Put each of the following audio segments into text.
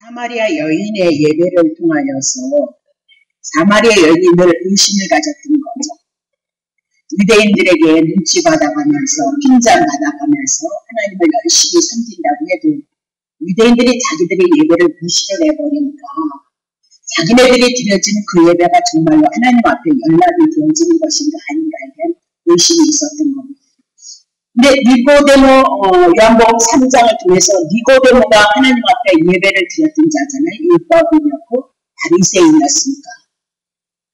사마리아 여인의 예배를 통하여서 사마리아 여인이 늘 의심을 가졌던 거죠. 유대인들에게 눈치 받아가면서 핀잔 받아가면서 하나님을 열심히 섬긴다고 해도 유대인들이 자기들의 예배를 무시를 해버리니까 자기네들이 드려진 그 예배가 정말로 하나님 앞에 연락이 되어지는 것인가 아닌가에 대한 의심이 있었던 겁니다. 근데 니고데모 요한복음 3장을 통해서 니고데모가 하나님 앞에 예배를 드렸던 자잖아요. 율법인이었고 바리새인이었으니까.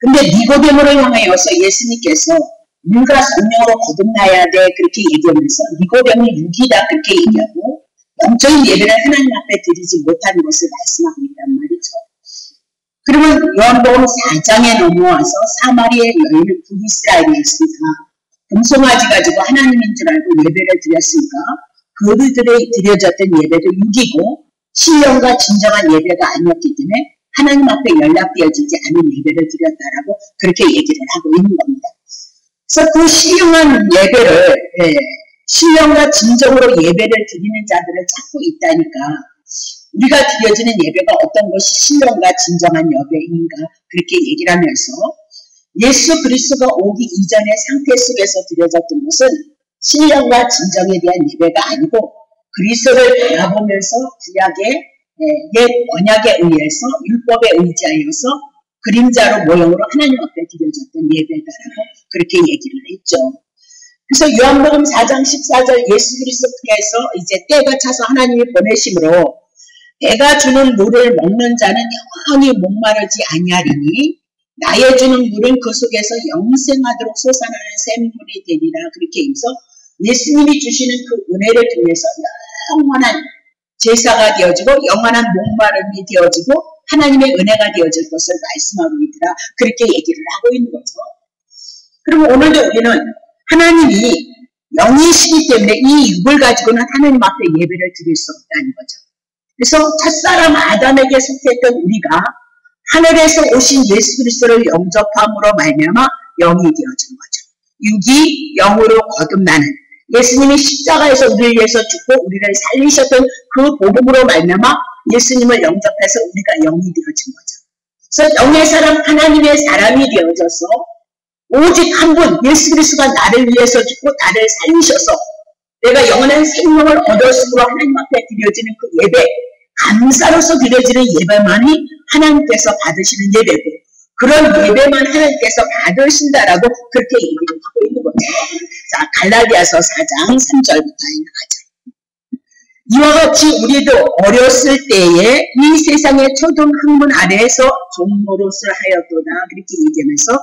근데 니고데모를 향하여서 예수님께서 누가 성령으로 거듭나야 돼 그렇게 얘기하면서 니고데모 육이다 그렇게 얘기하고 영적인 예배를 하나님 앞에 드리지 못하는 것을 말씀하고 있단 말이죠. 그러면 요한복음 4장에 넘어와서 사마리아 여인은 북이스라엘이었으니까 금송아지 가지고 하나님인 줄 알고 예배를 드렸으니까 그들의 드려졌던 예배도 육이고 신령과 진정한 예배가 아니었기 때문에 하나님 앞에 연락되어지지 않은 예배를 드렸다라고 그렇게 얘기를 하고 있는 겁니다. 그래서 그 신령한 예배를 신령과 진정으로 예배를 드리는 자들을 찾고 있다니까 우리가 드려지는 예배가 어떤 것이 신령과 진정한 예배인가 그렇게 얘기를 하면서 예수 그리스도가 오기 이전의 상태 속에서 드려졌던 것은 신령과 진정에 대한 예배가 아니고 그리스도를 바라보면서 구약의 옛 언약에 의해서 율법에 의지하여서 그림자로 모형으로 하나님 앞에 드려졌던 예배다라고 그렇게 얘기를 했죠. 그래서 요한복음 4장 14절 예수 그리스도께서 이제 때가 차서 하나님이 보내심으로 내가 주는 물을 먹는 자는 영원히 목마르지 아니하리니 나의 주는 물은 그 속에서 영생하도록 솟아나는 샘물이 되리라 그렇게 해서 예수님이 주시는 그 은혜를 통해서 영원한 제사가 되어지고 영원한 목마름이 되어지고 하나님의 은혜가 되어질 것을 말씀하고 있더라 그렇게 얘기를 하고 있는 거죠. 그리고 오늘도 우리는 하나님이 영이시기 때문에 이 육을 가지고는 하나님 앞에 예배를 드릴 수 없다는 거죠. 그래서 첫사람 아담에게 속했던 우리가 하늘에서 오신 예수 그리스도를 영접함으로 말미암아 영이 되어진 거죠. 육이 영으로 거듭나는 예수님이 십자가에서 우리를 위해서 죽고 우리를 살리셨던 그 복음으로 말미암아 예수님을 영접해서 우리가 영이 되어진 거죠. 그래서 영의 사람 하나님의 사람이 되어져서 오직 한 분 예수 그리스도가 나를 위해서 죽고 나를 살리셔서 내가 영원한 생명을 얻었으므로 하나님 앞에 드려지는 그 예배 감사로서 드려지는 예배만이 하나님께서 받으시는 예배고 그런 예배만 하나님께서 받으신다라고 그렇게 얘기를 하고 있는 거죠. 자, 갈라디아서 4장 3절부터 읽어가죠. 이와 같이 우리도 어렸을 때에 이 세상의 초등 학문 아래에서 종노릇을 하였도다 그렇게 얘기하면서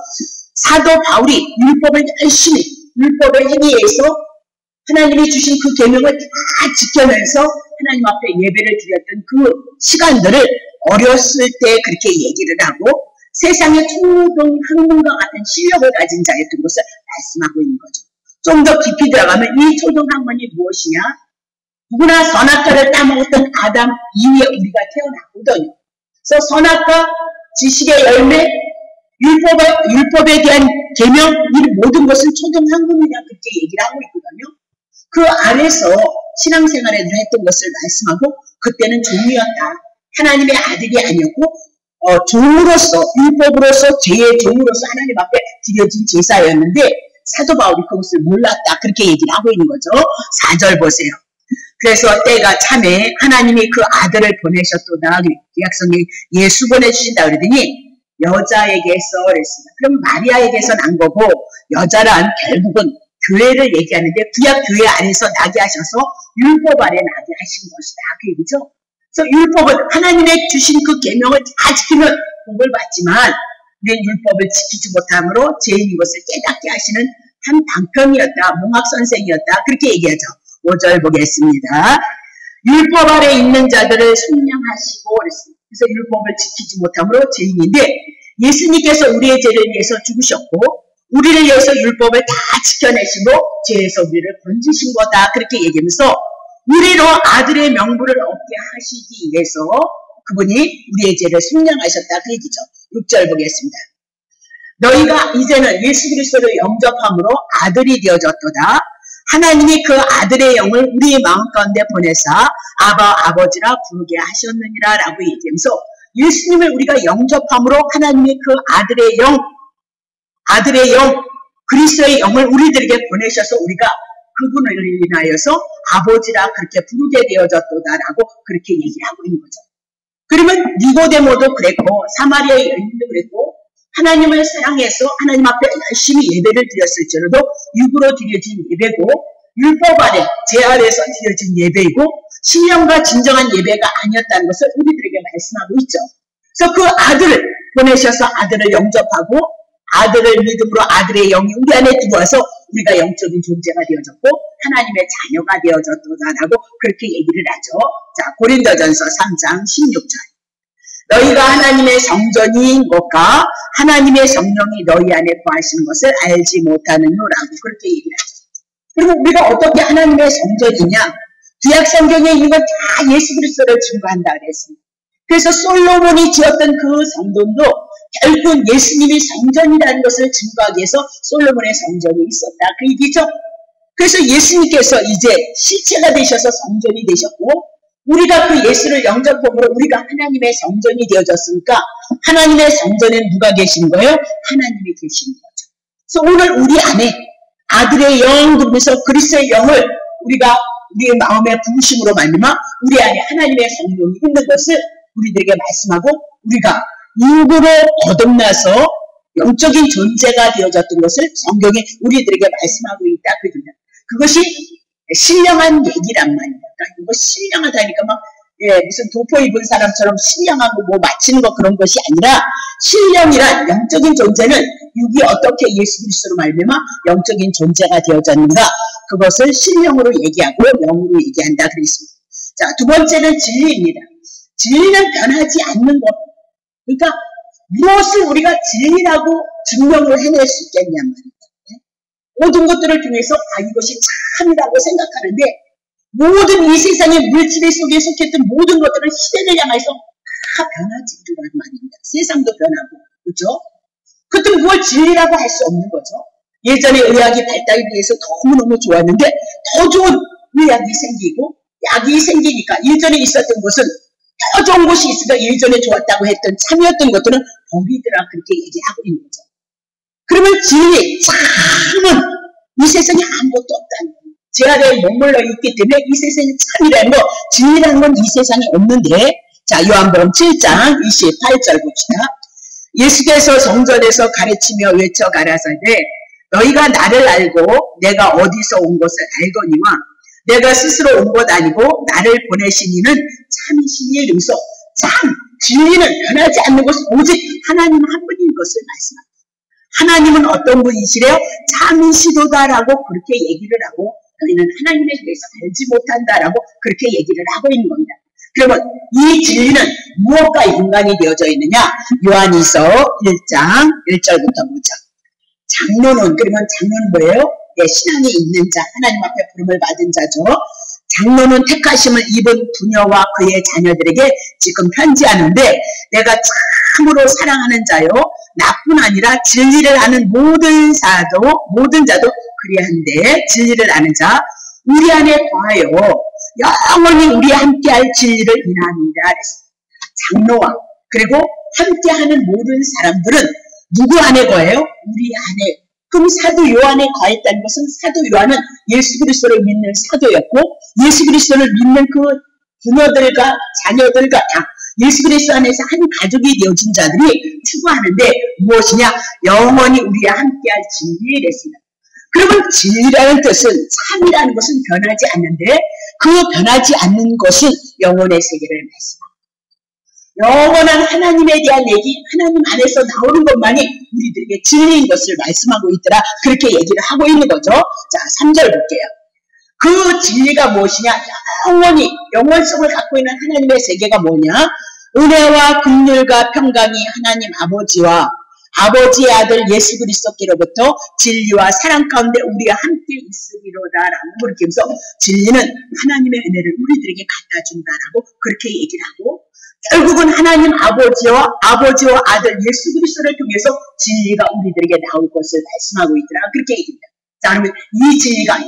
사도 바울이 율법을 열심히 율법의 행위에서 하나님이 주신 그 계명을 다 지켜면서 하나님 앞에 예배를 드렸던 그 시간들을 어렸을 때 그렇게 얘기를 하고 세상의 초등 학문과 같은 실력을 가진 자였던 것을 말씀하고 있는 거죠. 좀 더 깊이 들어가면 이 초등 학문이 무엇이냐? 누구나 선악과를 따먹었던 아담 이후에 우리가 태어났거든요. 그래서 선악과 지식의 열매 율법에 대한 계명 이 모든 것은 초등 학문이라 그렇게 얘기를 하고 있거든요. 그 안에서 신앙생활을 했던 것을 말씀하고 그때는 종이었다. 하나님의 아들이 아니었고 종으로서 율법으로서 죄의 종으로서 하나님 앞에 드려진 제사였는데 사도 바울이 그것을 몰랐다. 그렇게 얘기를 하고 있는 거죠. 4절 보세요. 그래서 때가 참에 하나님이 그 아들을 보내셨도다. 구약성에 예수 보내주신다 그러더니 여자에게서 그랬습니다. 그럼 마리아에게서 난 거고 여자란 결국은 교회를 얘기하는데 구약 교회 안에서 나게 하셔서 율법 아래 나게 하신 것이다. 그 얘기죠. 그래서 율법은 하나님의 주신 그 계명을 다 지키면 복을 받지만 우리는 율법을 지키지 못함으로 죄인인 것을 깨닫게 하시는 한 방편이었다. 몽학 선생이었다. 그렇게 얘기하죠. 5절 보겠습니다. 율법 아래 있는 자들을 속량하시고 그랬습니다. 그래서 율법을 지키지 못함으로 죄인인데 예수님께서 우리의 죄를 위해서 죽으셨고 우리를 위해서 율법을 다 지켜내시고 죄에서 우리를 건지신 거다. 그렇게 얘기하면서 우리로 아들의 명분을 얻게 하시기 위해서 그분이 우리의 죄를 속량하셨다. 그 얘기죠. 6절 보겠습니다. 너희가 이제는 예수 그리스도를 영접함으로 아들이 되어졌도다. 하나님이 그 아들의 영을 우리의 마음 가운데 보내사 아버지라 부르게 하셨느니라 라고 얘기하면서 예수님을 우리가 영접함으로 하나님의 그 아들의 영, 그리스도의 영을 우리들에게 보내셔서 우리가 그분을 인하여서 아버지라 그렇게 부르게 되어졌도다라고 그렇게 얘기하고 있는 거죠. 그러면 니고데모도 그랬고 사마리아의 여인도 그랬고 하나님을 사랑해서 하나님 앞에 열심히 예배를 드렸을지라도 육으로 드려진 예배고 율법 아래 제 아래에서 드려진 예배이고 신령과 진정한 예배가 아니었다는 것을 우리들에게 말씀하고 있죠. 그래서 그 아들을 보내셔서 아들을 영접하고 아들을 믿음으로 아들의 영이 우리 안에 들어와서 우리가 영적인 존재가 되어졌고 하나님의 자녀가 되어졌다라고 그렇게 얘기를 하죠. 자, 고린도전서 3장 16절. 너희가 하나님의 성전인 것과 하나님의 성령이 너희 안에 거하시는 것을 알지 못하느냐라고 그렇게 얘기를 하죠. 그리고 우리가 어떻게 하나님의 성전이냐? 구약 성경에 있는 건 다 예수 그리스도를 증거한다 그랬습니다. 그래서 솔로몬이 지었던 그 성전도 결국 예수님이 성전이라는 것을 증거하기 위해서 솔로몬의 성전이 있었다 그 얘기죠. 그래서 예수님께서 이제 실체가 되셔서 성전이 되셨고 우리가 그 예수를 영접함으로 우리가 하나님의 성전이 되어졌으니까 하나님의 성전에 누가 계신 거예요? 하나님이 계시는 거죠. 그래서 오늘 우리 안에 아들의 영 그러면서 그리스도의 영을 우리가 우리의 마음의 부으심으로 말미암아 우리 안에 하나님의 성령이 있는 것을 우리들에게 말씀하고 우리가 육으로 거듭나서 영적인 존재가 되어졌던 것을 성경이 우리들에게 말씀하고 있다 그러냐. 그것이 신령한 얘기란 말이야. 그러니까 이거 신령하다니까 막 무슨 도포 입은 사람처럼 신령하고 뭐 맞히는 거 그런 것이 아니라 신령이란 영적인 존재는 육이 어떻게 예수 그리스도로 말미암아 영적인 존재가 되어졌는가 그것을 신령으로 얘기하고 영으로 얘기한다 그랬습니다. 자, 두 번째는 진리입니다. 진리는 변하지 않는 것. 그러니까 무엇을 우리가 진리라고 증명을 해낼 수 있겠냔 말이에요. 모든 것들을 통해서 이것이 참이라고 생각하는데 모든 이 세상의 물질 속에 속했던 모든 것들은 시대를 향해서 다 변하지라는 말입니다. 세상도 변하고 그렇죠? 그것도 뭘 진리라고 할 수 없는 거죠. 예전에 의학이 발달에 비해서 너무너무 좋았는데 더 좋은 의학이 생기고 약이 생기니까 예전에 있었던 것은 더 좋은 것이 있으니까 예전에 좋았다고 했던 참이었던 것들은 버리더라 그렇게 얘기하고 있는 거죠. 그러면 진리, 참은 이 세상에 아무것도 없다는 거예요. 제 아래에 머물러 있기 때문에 이 세상에 참이라는 거, 진리라는 건 이 세상에 없는데 자, 요한복음 7장 28절 봅시다. 예수께서 성전에서 가르치며 외쳐 가라사대 너희가 나를 알고 내가 어디서 온 것을 알거니와 내가 스스로 온 것 아니고 나를 보내신 이는 참이시니 이러면서 참, 진리는 변하지 않는 것은 오직 하나님 한 분인 것을 말씀합니다. 하나님은 어떤 분이시래요? 참이시도다라고 그렇게 얘기를 하고 너희는 하나님에 대해서 알지 못한다라고 그렇게 얘기를 하고 있는 겁니다. 그러면 이 진리는 무엇과 연관이 되어져 있느냐? 요한일서 1장 1절부터 보죠. 장로는 그러면 장로는 뭐예요? 신앙이 있는 자, 하나님 앞에 부름을 받은 자죠. 장로는 택하심을 입은 부녀와 그의 자녀들에게 지금 편지하는데 내가 참으로 사랑하는 자요 나뿐 아니라 진리를 아는 모든 자도 그리한데 진리를 아는 자 우리 안에 거하여 영원히 우리 함께할 진리를 인하니라 그랬어요. 장로와 그리고 함께하는 모든 사람들은 누구 안에 거해요? 우리 안에. 그럼 사도 요한에 거했다는 것은 사도 요한은 예수 그리스도를 믿는 사도였고 예수 그리스도를 믿는 그 부녀들과 자녀들과 예수 그리스도 안에서 한 가족이 되어진 자들이 추구하는데 무엇이냐? 영원히 우리와 함께할 진리랬습니다. 그러면 진리라는 뜻은 참이라는 것은 변하지 않는데 그 변하지 않는 것은 영혼의 세계를 말씀합니다. 영원한 하나님에 대한 얘기, 하나님 안에서 나오는 것만이 우리들에게 진리인 것을 말씀하고 있더라. 그렇게 얘기를 하고 있는 거죠. 자, 3절 볼게요. 그 진리가 무엇이냐? 영원히, 영원성을 갖고 있는 하나님의 세계가 뭐냐? 은혜와 긍휼과 평강이 하나님 아버지와 아버지의 아들 예수 그리스도께로부터 진리와 사랑 가운데 우리가 함께 있으리로다라고 그렇게 해서 진리는 하나님의 은혜를 우리들에게 갖다 준다라고 그렇게 얘기를 하고 결국은 하나님 아버지와 아들 예수 그리스도를 통해서 진리가 우리들에게 나올 것을 말씀하고 있더라. 그렇게 얘기합니다. 자, 그러면 이 진리가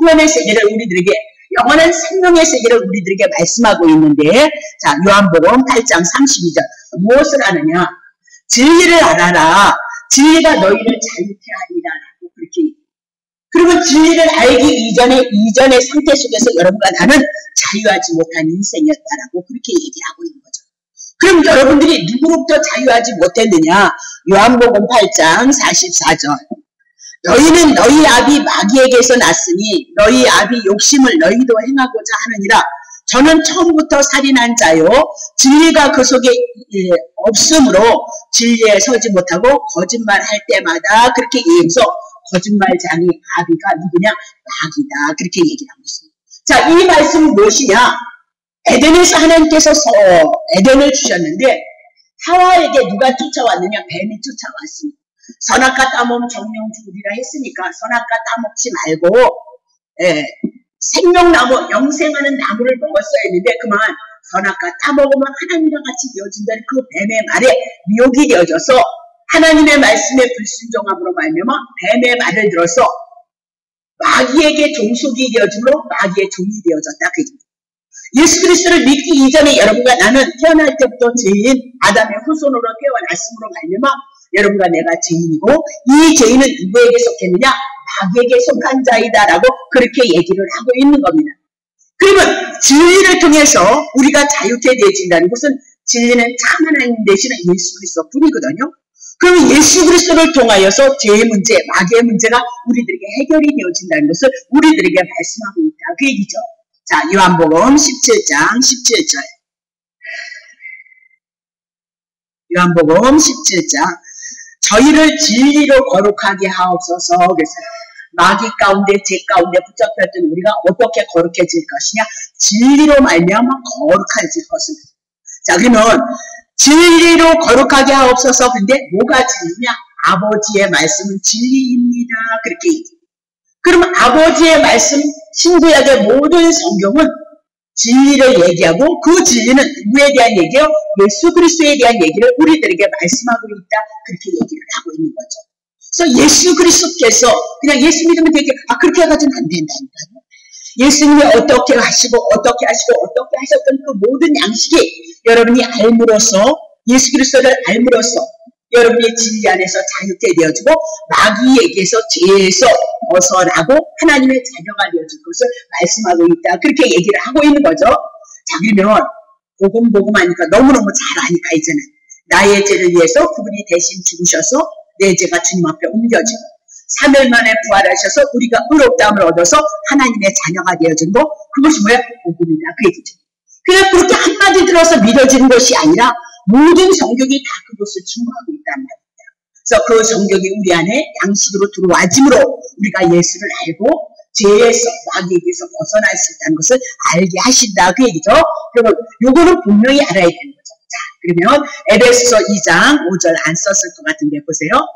영원의 세계를 우리들에게, 영원한 생명의 세계를 우리들에게 말씀하고 있는데, 자, 요한복음 8장 32절. 무엇을 하느냐? 진리를 알아라. 진리가 너희를 자유케 하리라. 라고 그렇게. 그러면 진리를 알기 이전의 상태 속에서 여러분과 나는 자유하지 못한 인생이었다라고 그렇게 얘기하고 있는 거죠. 그럼 여러분들이 누구로부터 자유하지 못했느냐? 요한복음 8장 44절. 너희는 너희 아비 마귀에게서 났으니 너희 아비 욕심을 너희도 행하고자 하느니라. 저는 처음부터 살인한 자요. 진리가 그 속에 없으므로 진리에 서지 못하고 거짓말할 때마다 그렇게 얘기해서 거짓말장이 아비가 누구냐? 마귀다. 그렇게 얘기를 하고 있습니다. 자, 이 말씀은 무엇이냐? 에덴에서 하나님께서 에덴을 주셨는데 하와에게 누가 쫓아왔느냐? 뱀이 쫓아왔습니다. 선악과 따먹으면 정령 죽으리라 했으니까 선악과 따먹지 말고 생명나무, 영생하는 나무를 먹었어야 했는데 그만 선악과 따먹으면 하나님과 같이 되어진다는 그 뱀의 말에 미혹이 되어져서 하나님의 말씀에 불순종함으로 말미암아 뱀의 말을 들어서 마귀에게 종속이 되어지므로 마귀의 종이 되어졌다. 예수 그리스도를 믿기 이전에 여러분과 나는 태어날 때부터 죄인 아담의 후손으로 태어났으므로 말미암아 여러분과 내가 죄인이고 이 죄인은 누구에게 속했느냐? 마귀에게 속한 자이다라고 그렇게 얘기를 하고 있는 겁니다. 그러면 진리를 통해서 우리가 자유케 되어진다는 것은 진리는 참 하나님 되시는 예수 그리스도 뿐이거든요. 그럼 예수 그리스도를 통하여서 죄의 문제, 마귀의 문제가 우리들에게 해결이 되어진다는 것을 우리들에게 말씀하고 있다. 그 얘기죠. 자, 요한복음 17장 17절. 요한복음 17장. 저희를 진리로 거룩하게 하옵소서. 그래서 마귀 가운데 죄 가운데 붙잡혔던 우리가 어떻게 거룩해질 것이냐? 진리로 말미암아 거룩해질 것입니다. 자, 그러면 진리로 거룩하게 하옵소서. 근데 뭐가 진리냐? 아버지의 말씀은 진리입니다. 그렇게 얘기해요. 그러면 아버지의 말씀, 신구약의 모든 성경은 진리를 얘기하고 그 진리는 누구에 대한 얘기예요? 예수 그리스도에 대한 얘기를 우리들에게 말씀하고 있다. 그렇게 얘기를 하고 있는 거죠. 그래서 예수 그리스도께서 그냥 예수 믿으면 되게 그렇게 해가지고는 안 된다니까요. 예수님이 어떻게 하시고 어떻게 하셨던 그 모든 양식이 여러분이 알므로써 예수 그리스도를 알므로써 여러분의 진리 안에서 자유케 되어지고 마귀에게서 죄에서 벗어나고 하나님의 자녀가 되어질 것을 말씀하고 있다. 그렇게 얘기를 하고 있는 거죠. 자, 그러면 복음하니까 너무너무 잘 아니까 이제는 나의 죄를 위해서 그분이 대신 죽으셔서 내 죄가 주님 앞에 옮겨지고 3일 만에 부활하셔서 우리가 의롭다함을 얻어서 하나님의 자녀가 되어진 거 그것이 뭐야? 복음이다. 그 얘기죠. 그냥 그렇게 한마디 들어서 믿어지는 것이 아니라 모든 성경이 다 그것을 증거하고 있단 말입니다. 그래서 그 성경이 우리 안에 양식으로 들어와짐으로 우리가 예수를 알고 죄에서 마귀에게서 벗어날 수 있다는 것을 알게 하신다. 그 얘기죠. 그러면 요거는 분명히 알아야 되는 거죠. 자, 그러면 에베소서 2장 5절 안 썼을 것 같은데 보세요.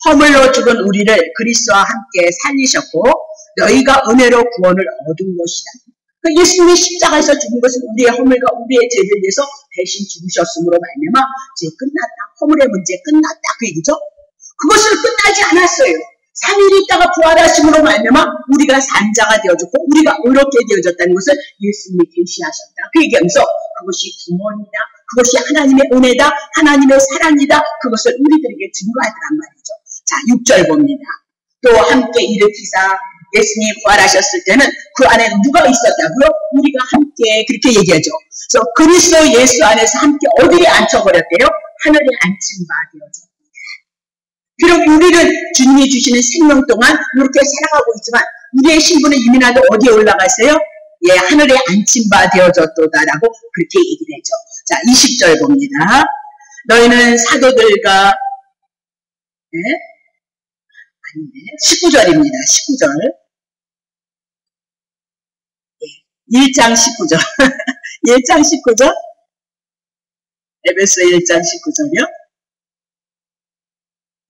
허물로 죽은 우리를 그리스도와 함께 살리셨고 너희가 은혜로 구원을 얻은 것이다. 예수님이 십자가에서 죽은 것은 우리의 허물과 우리의 죄를 위해서 대신 죽으셨으므로 말미암아 이제 끝났다. 허물의 문제 끝났다. 그 얘기죠. 그것을 끝나지 않았어요. 3일 있다가 부활하심으로 말미암아 우리가 산자가 되어졌고 우리가 의롭게 되어졌다는 것을 예수님이 계시하셨다. 그 얘기하면서 그것이 구원이다. 그것이 하나님의 은혜다. 하나님의 사랑이다. 그것을 우리들에게 증거하더란 말이죠. 자, 6절 봅니다. 또 함께 일으키사 예수님이 부활하셨을 때는 그 안에 누가 있었다고요? 우리가 함께 그렇게 얘기하죠. 그래서 그리스도 예수 안에서 함께 어디에 앉혀버렸대요? 하늘에 앉힌 바 되어졌다. 그럼 우리는 주님이 주시는 생명 동안 이렇게 살아가고 있지만 우리의 신분은 이민아도 어디에 올라갔어요? 예, 하늘에 앉힌 바 되어졌도다라고 그렇게 얘기를 했죠. 자, 20절 봅니다. 너희는 사도들과 아닌데 19절입니다. 19절. 1장 19절. 1장 19절. 에베소 1장 19절이요.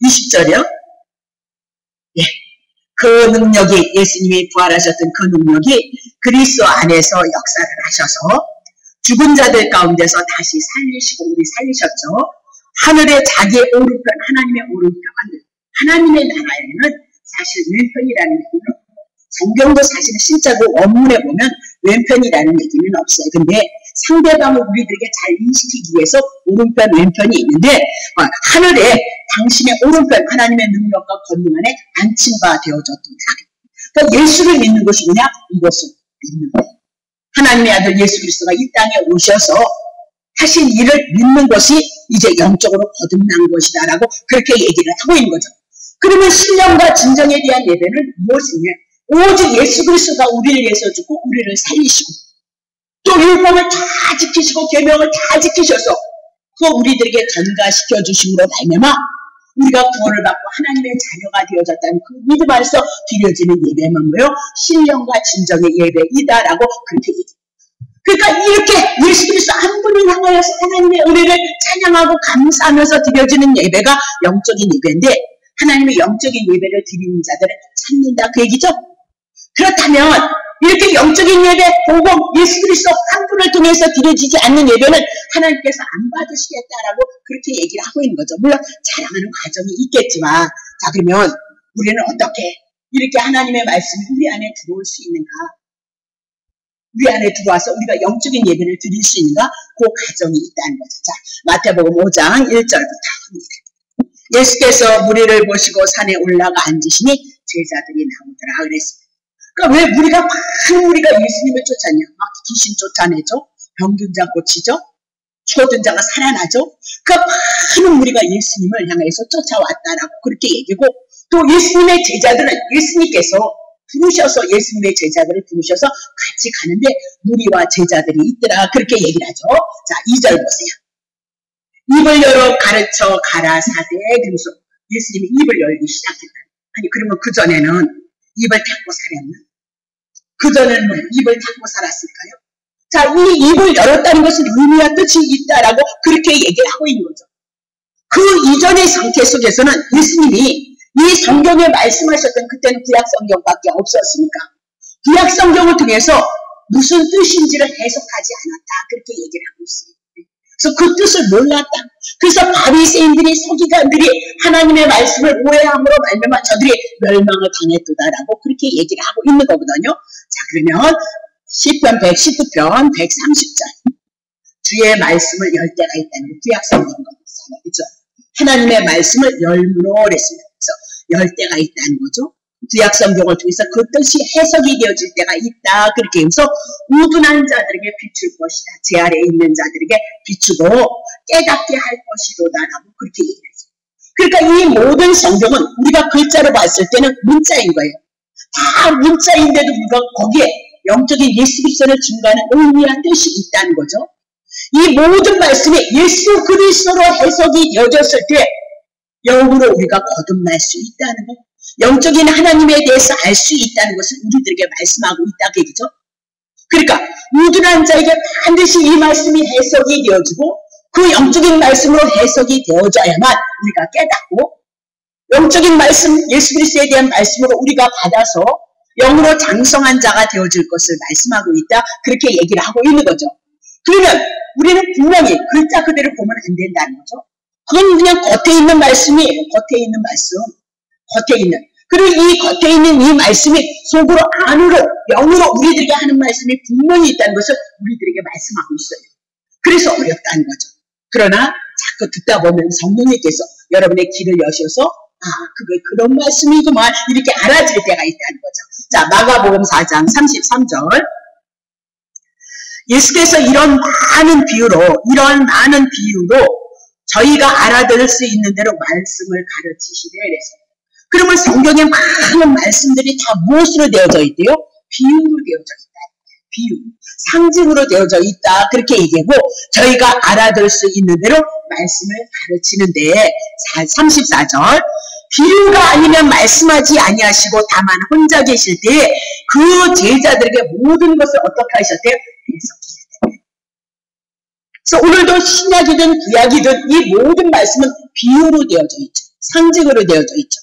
20절이요. 예. 그 능력이 예수님이 부활하셨던 그 능력이 그리스도 안에서 역사를 하셔서 죽은 자들 가운데서 다시 살리시고 우리 살리셨죠. 하늘에 자기의 오른편 하나님의 오른편 하나님의 나라에는 사실 왼편이라는 얘기는 성경도 사실 실제로 원문에 보면 왼편이라는 얘기는 없어요. 근데 상대방을 우리들에게 잘 인식하기 위해서 오른편, 왼편이 있는데 하늘에 당신의 오른편 하나님의 능력과 권능 안에 앉힌 바 되어졌도다. 그러니까 예수를 믿는 것이 뭐냐? 이것을 믿는 거예요. 하나님의 아들 예수 그리스도가 이 땅에 오셔서 하신 일을 믿는 것이 이제 영적으로 거듭난 것이다라고 그렇게 얘기를 하고 있는 거죠. 그러면 신령과 진정에 대한 예배는 무엇이냐? 오직 예수 그리스도가 우리를 위해서 죽고 우리를 살리시고 또 율법을 다 지키시고 계명을 다 지키셔서 그 우리들에게 전가시켜 주심으로 말미암아 우리가 구원을 받고 하나님의 자녀가 되어졌다는 그 믿음 안에서 드려지는 예배만 뭐요? 신령과 진정의 예배이다라고 그렇게 얘기해요. 그러니까 이렇게 예수 그리스도 한 분을 향하여서 하나님의 은혜를 찬양하고 감사하면서 드려지는 예배가 영적인 예배인데 하나님의 영적인 예배를 드리는 자들을 찾는다 그 얘기죠. 그렇다면 이렇게 영적인 예배, 복음, 예수 그리스도 한 분을 통해서 드려지지 않는 예배는 하나님께서 안 받으시겠다라고 그렇게 얘기를 하고 있는 거죠. 물론 자랑하는 과정이 있겠지만 자 그러면 우리는 어떻게 이렇게 하나님의 말씀이 우리 안에 들어올 수 있는가? 우리 안에 들어와서 우리가 영적인 예배를 드릴 수 있는가? 그 과정이 있다는 거죠. 자, 마태복음 5장 1절부터 예수께서 무리를 보시고 산에 올라가 앉으시니 제자들이 나오더라 그랬습니다. 그러니까 왜 우리가 많은 우리가 예수님을 쫓았냐? 막 귀신 쫓아내죠. 병든 자 고치죠. 초든 자가 살아나죠. 그러니까 많은 우리가 예수님을 향해서 쫓아왔다라고 그렇게 얘기고 또 예수님의 제자들은 예수님께서 부르셔서 예수님의 제자들을 부르셔서 같이 가는데 무리와 제자들이 있더라 그렇게 얘기를 하죠. 자 2절 보세요. 입을 열어 가르쳐 가라사대 그러면서 예수님이 입을 열기 시작했다. 아니 그러면 그전에는 입을 닫고 살았나? 그전에는 입을 닫고 살았을까요? 자, 이 입을 열었다는 것은 의미와 뜻이 있다라고 그렇게 얘기를 하고 있는 거죠. 그 이전의 상태 속에서는 예수님이 이 성경에 말씀하셨던 그때는 구약 성경밖에 없었으니까 구약 성경을 통해서 무슨 뜻인지를 해석하지 않았다 그렇게 얘기를 하고 있습니다. 그래서 그 뜻을 몰랐다. 그래서 바리새인들이 서기관들이 하나님의 말씀을 오해함으로 말미암아 저들이 멸망을 당했도다라고 그렇게 얘기를 하고 있는 거거든요. 자 그러면 시편 119편 130절 주의 말씀을 열 때가 있다는 구약 성경 겁니다. 그렇죠? 하나님의 말씀을 열므로 그랬습니다. 그래서 열 때가 있다는 거죠. 구약 성경을 통해서 그 뜻이 해석이 되어질 때가 있다. 그렇게 하면서 우둔한 자들에게 비출 것이다. 제 아래에 있는 자들에게 비추고 깨닫게 할 것이로다라고 그렇게 얘기했어요. 그러니까 이 모든 성경은 우리가 글자로 봤을 때는 문자인 거예요. 다 문자인데도 불구하고 거기에 영적인 예수 그리스도를 증거하는 의미와 뜻이 있다는 거죠. 이 모든 말씀이 예수 그리스도로 해석이 되어졌을 때 영으로 우리가 거듭날 수 있다는 것. 영적인 하나님에 대해서 알 수 있다는 것을 우리들에게 말씀하고 있다 그 얘기죠. 그러니까 우둔한 자에게 반드시 이 말씀이 해석이 되어지고 그 영적인 말씀으로 해석이 되어져야만 우리가 깨닫고 영적인 말씀 예수 그리스도에 대한 말씀으로 우리가 받아서 영으로 장성한 자가 되어질 것을 말씀하고 있다 그렇게 얘기를 하고 있는 거죠. 그러면 우리는 분명히 글자 그대로 보면 안 된다는 거죠. 그건 그냥 겉에 있는 말씀이에요. 겉에 있는 말씀. 겉에 있는. 그리고 이 겉에 있는 이 말씀이 속으로 안으로 영으로 우리들에게 하는 말씀이 분명히 있다는 것을 우리들에게 말씀하고 있어요. 그래서 어렵다는 거죠. 그러나 자꾸 듣다 보면 성령님께서 여러분의 귀를 여셔서 그게 그런 말씀이구만 이렇게 알아질 때가 있다는 거죠. 자 마가복음 4장 33절 예수께서 이런 많은 비유로 저희가 알아들을 수 있는 대로 말씀을 가르치시되 그랬어요. 그러면 성경에 많은 말씀들이 다 무엇으로 되어져 있대요? 비유로 되어져 있다. 비유, 상징으로 되어져 있다. 그렇게 얘기하고 저희가 알아들 수 있는 대로 말씀을 가르치는데 34절 비유가 아니면 말씀하지 아니하시고 다만 혼자 계실 때에 그 제자들에게 모든 것을 어떻게 하셨대요? 해석하셨대요. 그래서 오늘도 신약이든 구약이든 이 모든 말씀은 비유로 되어져 있죠. 상징으로 되어져 있죠.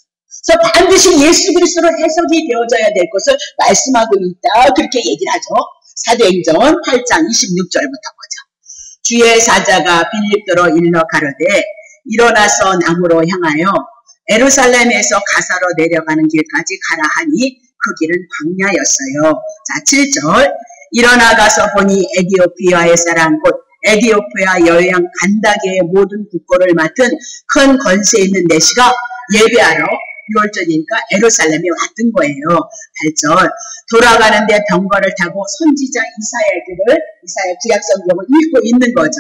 그래서 반드시 예수 그리스도로 해석이 되어져야 될 것을 말씀하고 있다. 그렇게 얘기를 하죠. 사도행전 8장 26절부터 보죠. 주의 사자가 빌립도로 일러 가로되 일어나서 남으로 향하여 예루살렘에서 가사로 내려가는 길까지 가라 하니 그 길은 광야였어요. 자, 7절. 일어나 가서 보니 에디오피아의 사람 곧 에디오피아 여양 간다게의 모든 국고를 맡은 큰 권세 있는 내시가 예배하러 6월절이니까 예루살렘에 왔던 거예요. 8절. 돌아가는데 병거를 타고 선지자 이사야 구약 성경을 읽고 있는 거죠.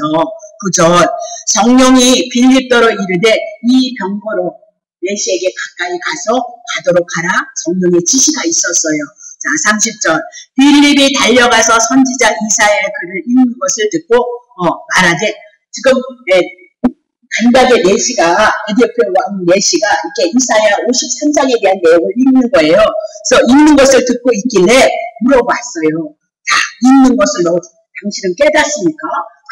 9절. 성령이 빌립도로 이르되 이 병거로 내시에게 가까이 가서 가도록 하라. 성령의 지시가 있었어요. 자, 30절. 빌립이 달려가서 선지자 이사야의 글을 읽는 것을 듣고 말하되 지금 간다게 내시가 에디오피아 왕 내시가 이렇게 이사야 53장에 대한 내용을 읽는 거예요. 그래서 읽는 것을 듣고 있길래 물어봤어요. 자, 읽는 것을 당신은 깨닫습니까?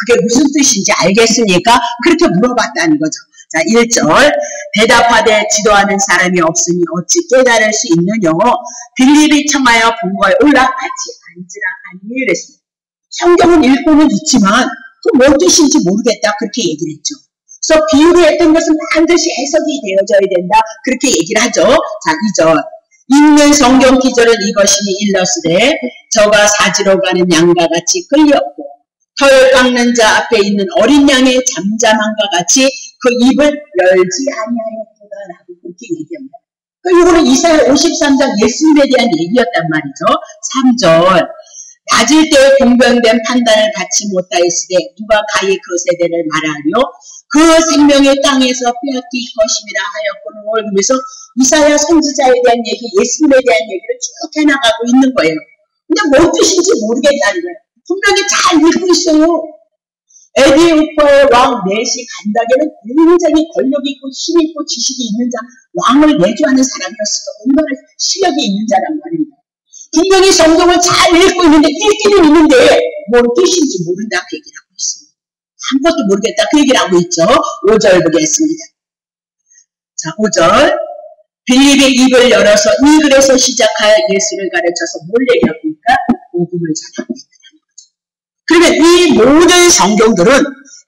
그게 무슨 뜻인지 알겠습니까? 그렇게 물어봤다는 거죠. 자, 1절. 대답하되 지도하는 사람이 없으니 어찌 깨달을 수 있느냐. 빌립이 청하여 본거에 올라 같이 앉으라 하니 그랬습니다. 성경은 읽고는 있지만 그 뭔 뜻인지 모르겠다. 그렇게 얘기를 했죠. 그래서 비유를 했던 것은 반드시 해석이 되어져야 된다. 그렇게 얘기를 하죠. 자, 2절. 읽는 성경 기절은 이것이니 일러스되 저가 사지로 가는 양과 같이 끌렸고 털 깎는 자 앞에 있는 어린 양의 잠잠함과 같이 그 입을 열지 아니하였도다라고 그렇게 얘기합니다. 이거는 이사야 53장 예수님에 대한 얘기였단 말이죠. 3절. 낮을 때에 공변된 판단을 받지 못하였으되 누가 가히 그 세대를 말하려 그 생명의 땅에서 빼앗길 것임이라 하였거늘. 그래서 이사야 선지자에 대한 얘기, 예수님에 대한 얘기를 쭉 해나가고 있는 거예요. 근데 뭔 뜻인지 모르겠다는 거예요. 분명히 잘 읽고 있어요. 에디오피아의 왕 내시 간다게는 굉장히 권력 있고 힘 있고 지식이 있는 자, 왕을 내조하는 사람이었어. 얼마나 실력이 있는 자란 말입니다. 분명히 성경을 잘 읽고 있는데 읽기는 있는데 뭔 뜻인지 모른다 그 얘기를 하고 있습니다. 아무것도 모르겠다 그 얘기를 하고 있죠. 5절 보겠습니다. 자, 5절. 빌립의 입을 열어서 이 글에서 시작하여 예수를 가르쳐서 뭘 얘기하고 있다? 복음을 전하고 있다는 거죠. 그러면 이 모든 성경들은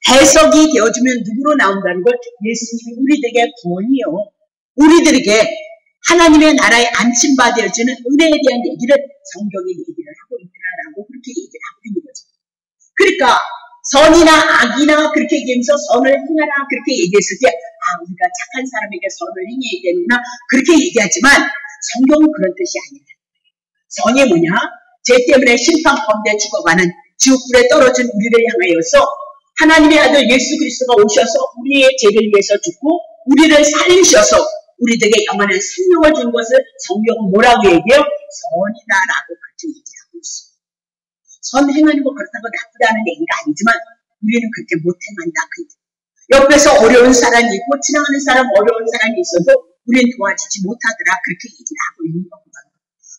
해석이 되어주면 누구로 나온다는 걸 예수님이 우리들에게 구원이요. 우리들에게 하나님의 나라에 안침받아주는 은혜에 대한 얘기를 성경이 얘기를 하고 있더라라고 그렇게 얘기를 하고 있는 거죠. 그러니까 선이나 악이나 그렇게 얘기하면서 선을 행하라 그렇게 얘기했을 때 우리가 착한 사람에게 선을 행해야 되는구나 그렇게 얘기하지만 성경은 그런 뜻이 아니라 선이 뭐냐? 죄 때문에 심판 가운데 죽어가는 지옥불에 떨어진 우리를 향하여서 하나님의 아들 예수 그리스도가 오셔서 우리의 죄를 위해서 죽고 우리를 살리셔서 우리들에게 영원한 생명을 준 것을 성경은 뭐라고 얘기해요? 선이다라고 그렇게 얘기하고 있어요. 선 행하는 거 그렇다고 나쁘다는 얘기가 아니지만 우리는 그렇게 못 행한다. 옆에서 어려운 사람이 있고 지나가는 사람 어려운 사람이 있어도 우리는 도와주지 못하더라. 그렇게 얘기를 하고 있는 겁니다.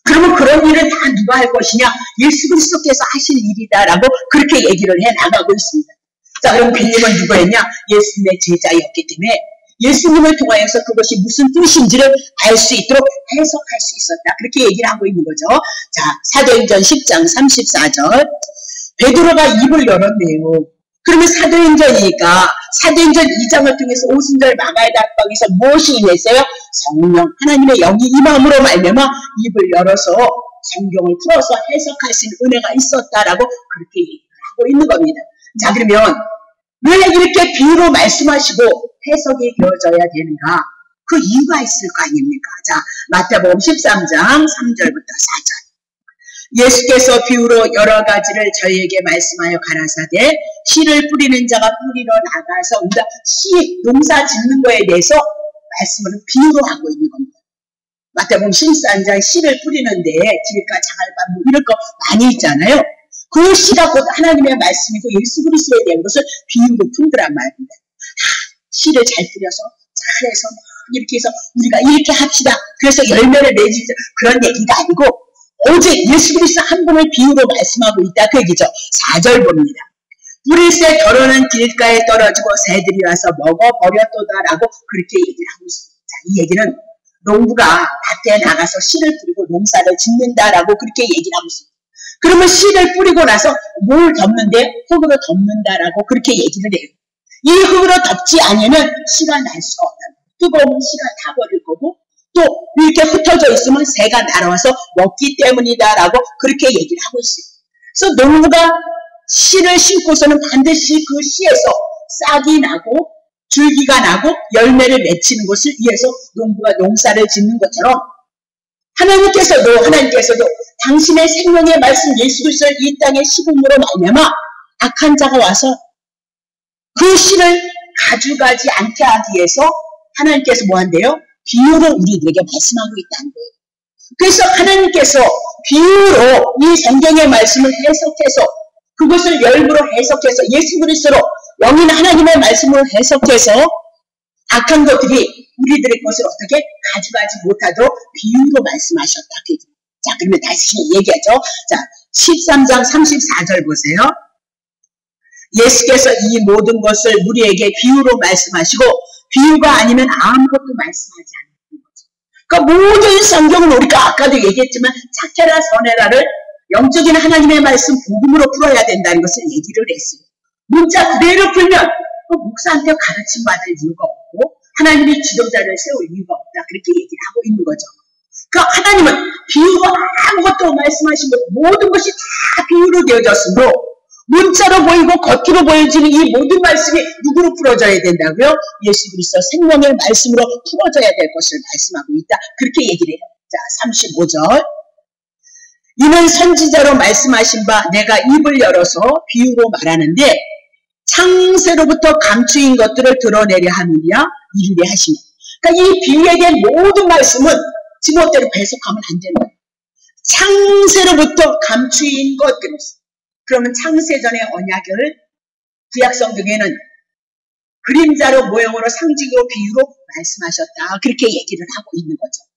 그러면 그런 일은 다 누가 할 것이냐? 예수 그리스도께서 하실 일이다라고 그렇게 얘기를 해 나가고 있습니다. 자, 그럼 빌립은 누구였냐? 예수님의 제자였기 때문에 예수님을 통하여서 그것이 무슨 뜻인지를 알 수 있도록 해석할 수 있었다. 그렇게 얘기를 하고 있는 거죠. 자, 사도행전 10장 34절. 베드로가 입을 열었네요. 그러면 사도행전이니까 사도행전 2장을 통해서 오순절 마가의 다방에서 무엇이 임했어요? 성령, 하나님의 영이 임함으로 말미암아 입을 열어서 성경을 풀어서 해석할 수 있는 은혜가 있었다라고 그렇게 얘기를 하고 있는 겁니다. 자, 그러면 왜 이렇게 비유로 말씀하시고 해석이 되어져야 되는가? 그 이유가 있을 거 아닙니까? 자, 마태복음 13장 3절부터 4절. 예수께서 비유로 여러 가지를 저희에게 말씀하여 가라사대 씨를 뿌리는 자가 뿌리러 나가서 우리가 씨 농사 짓는 거에 대해서 말씀을 비유로 하고 있는 겁니다. 마태복음 13장 씨를 뿌리는데 길가 자갈밭 뭐 이럴 거 많이 있잖아요. 그 씨가 곧 하나님의 말씀이고 예수 그리스도에 대한 것을 비유로 푼다란 말입니다. 씨를 잘 뿌려서 잘해서 이렇게 해서 우리가 이렇게 합시다. 그래서 열매를 맺지 그런 얘기가 아니고 오직 예수 그리스도 한 분을 비유로 말씀하고 있다. 그 얘기죠. 4절 봅니다. 뿌리새 덜어는 길가에 떨어지고 새들이 와서 먹어버렸도다라고 그렇게 얘기를 하고 있습니다. 자, 이 얘기는 농부가 밭에 나가서 씨를 뿌리고 농사를 짓는다라고 그렇게 얘기를 하고 있습니다. 그러면 씨를 뿌리고 나서 뭘 덮는데 흙으로 덮는다라고 그렇게 얘기를 해요. 이 흙으로 덮지 않으면 씨가 날 수가 없다. 뜨거운 씨가 타버릴 거고 또 이렇게 흩어져 있으면 새가 날아와서 먹기 때문이다라고 그렇게 얘기를 하고 있어요. 그래서 농부가 씨를 심고서는 반드시 그 씨에서 싹이 나고 줄기가 나고 열매를 맺히는 것을 위해서 농부가 농사를 짓는 것처럼 하나님께서도 당신의 생명의 말씀 예수 그리스도를 이 땅에 시금으로 말미암아 악한 자가 와서 그 씨를 가져가지 않게 하기 위해서 하나님께서 뭐 한대요? 비유로 우리들에게 말씀하고 있다는 거예요. 그래서 하나님께서 비유로 이 성경의 말씀을 해석해서 그것을 열부로 해석해서 예수 그리스도로 영인 하나님의 말씀으로 해석해서 악한 것들이 우리들의 것을 어떻게 가져가지 못하도록 비유로 말씀하셨다. 자, 그러면 다시 얘기하죠. 자, 13장 34절 보세요. 예수께서 이 모든 것을 우리에게 비유로 말씀하시고 비유가 아니면 아무것도 말씀하지 않는 거죠. 그러니까 모든 성경은 우리가 아까도 얘기했지만 착해라 선해라를 영적인 하나님의 말씀 복음으로 풀어야 된다는 것을 얘기를 했어요. 문자 그대로 풀면 목사한테 가르침 받을 이유가 없고 하나님이 지도자를 세울 이유가 없다. 그렇게 얘기를 하고 있는 거죠. 그러니까 하나님은 비유로 아무것도 말씀하신 것 모든 것이 다 비유로 되어졌으므로 문자로 보이고 겉으로 보여지는 이 모든 말씀이 누구로 풀어져야 된다고요? 예수 그리스도 생명의 말씀으로 풀어져야 될 것을 말씀하고 있다. 그렇게 얘기를 해요. 자, 35절. 이는 선지자로 말씀하신 바 내가 입을 열어서 비유로 말하는데 창세로부터 감추인 것들을 드러내려 함이냐 이르게 하시며. 그러니까 이 비유에 대한 모든 말씀은 지멋대로 해석하면 안 되는 거예요. 창세로부터 감추인 것들. 그러면 창세전의 언약을 구약성경에는 그림자로 모형으로 상징으로 비유로 말씀하셨다. 그렇게 얘기를 하고 있는 거죠.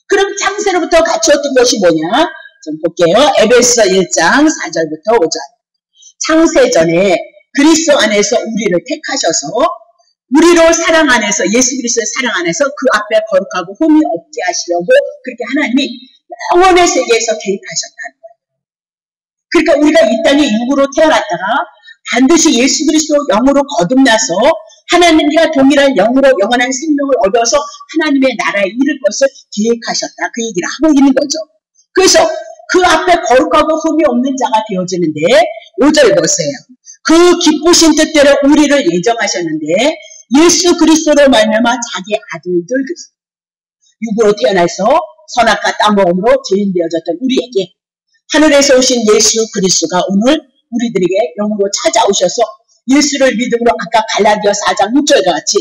그럼 창세로부터 갖추었던 것이 뭐냐? 좀 볼게요. 에베소 1장 4절부터 5절. 창세전에 그리스도 안에서 우리를 택하셔서 우리로 사랑 안에서 예수 그리스도의 사랑 안에서 그 앞에 거룩하고 흠이 없게 하시려고 그렇게 하나님이 영원의 세계에서 계획하셨다는 거예요. 그러니까 우리가 이 땅에 육으로 태어났다가 반드시 예수 그리스도 영으로 거듭나서 하나님과 동일한 영으로 영원한 생명을 얻어서 하나님의 나라에 이를 것을 계획하셨다. 그 얘기를 하고 있는 거죠. 그래서 그 앞에 거룩하고 흠이 없는 자가 되어지는데 5절 보세요. 그 기쁘신 뜻대로 우리를 예정하셨는데 예수 그리스도로 말미암아 자기 아들들 육으로 태어나서 선악과 땀먹음으로 죄인 되어졌던 우리에게 하늘에서 오신 예수 그리스도가 오늘 우리들에게 영으로 찾아오셔서 예수를 믿음으로 아까 갈라디아 4장 6절과 같이